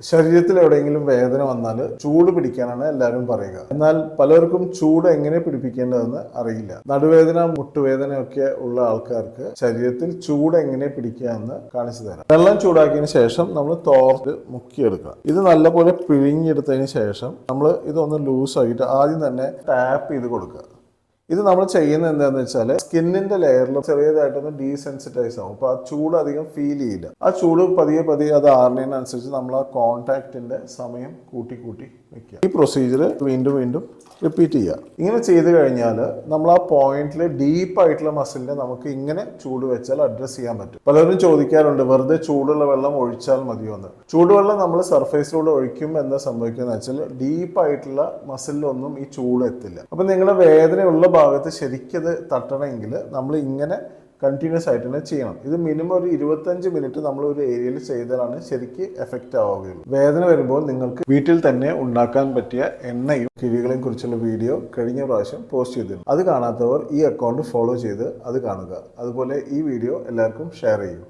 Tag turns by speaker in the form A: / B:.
A: ശരീരത്തിൽ എവിടെയെങ്കിലും വേദന വന്നാൽ ചൂട് പിടിക്കാനാണ് എല്ലാവരും പറയുക. എന്നാൽ പലർക്കും ചൂട് എങ്ങനെ പിടിപ്പിക്കേണ്ടതെന്ന് അറിയില്ല. നടുവേദന, മുട്ടുവേദനയൊക്കെ ഉള്ള ആൾക്കാർക്ക് ശരീരത്തിൽ ചൂട് എങ്ങനെ പിടിക്കുക എന്ന് കാണിച്ചു തരാം. വെള്ളം ചൂടാക്കിയതിന് ശേഷം നമ്മൾ തോർത്ത് മുക്കിയെടുക്കുക. ഇത് നല്ലപോലെ പിഴിഞ്ഞെടുത്തതിന് ശേഷം നമ്മൾ ഇതൊന്ന് ലൂസായിട്ട് ആദ്യം തന്നെ ടാപ്പ് ചെയ്ത് കൊടുക്കുക. ഇത് നമ്മൾ ചെയ്യുന്നത് എന്താണെന്ന് വെച്ചാൽ സ്കിന്നിന്റെ ലെയറിൽ ചെറിയതായിട്ടൊന്ന് ഡീസെൻസിറ്റൈസ് ആവും. അപ്പോൾ ആ ചൂട് അധികം ഫീൽ ചെയ്യില്ല. ആ ചൂട് പതിയെ അത് ആറുന്നതിനനുസരിച്ച് നമ്മൾ ആ കോൺടാക്റ്റിന്റെ സമയം കൂട്ടി വെക്കുക. ഈ പ്രൊസീജിയർ വീണ്ടും റിപ്പീറ്റ് ചെയ്യുക. ഇങ്ങനെ ചെയ്ത് കഴിഞ്ഞാൽ നമ്മൾ ആ പോയിന്റിൽ ഡീപ്പായിട്ടുള്ള മസിലിനെ നമുക്ക് ഇങ്ങനെ ചൂട് വെച്ചാൽ അഡ്രസ് ചെയ്യാൻ പറ്റും. പലരും ചോദിക്കാറുണ്ട്, വെറുതെ ചൂടുള്ള വെള്ളം ഒഴിച്ചാൽ മതിയോ എന്ന്. ചൂടുവെള്ളം നമ്മൾ സർഫേസിലൂടെ ഒഴിക്കും എന്താ സംഭവിക്കുന്നത് വെച്ചാൽ ഡീപ്പായിട്ടുള്ള മസിലിലൊന്നും ഈ ചൂട് എത്തില്ല. അപ്പം നിങ്ങളുടെ വേദനയുള്ള ഭാഗത്ത് ശരിക്കത് തട്ടണമെങ്കിൽ നമ്മൾ ഇങ്ങനെ കണ്ടിന്യൂസ് ആയിട്ട് തന്നെ ചെയ്യണം. ഇത് മിനിമം ഒരു 25 മിനിറ്റ് നമ്മൾ ഒരു ഏരിയയിൽ ചെയ്താലാണ് ശരിക്ക് എഫക്റ്റ് ആവുകയുള്ളൂ. വേദന വരുമ്പോൾ നിങ്ങൾക്ക് വീട്ടിൽ തന്നെ ഉണ്ടാക്കാൻ പറ്റിയ എണ്ണയും കിഴികളെയും കുറിച്ചുള്ള വീഡിയോ കഴിഞ്ഞ പ്രാവശ്യം പോസ്റ്റ് ചെയ്തിരുന്നു. അത് കാണാത്തവർ ഈ അക്കൗണ്ട് ഫോളോ ചെയ്ത് അത് കാണുക. അതുപോലെ ഈ വീഡിയോ എല്ലാവർക്കും ഷെയർ ചെയ്യൂ.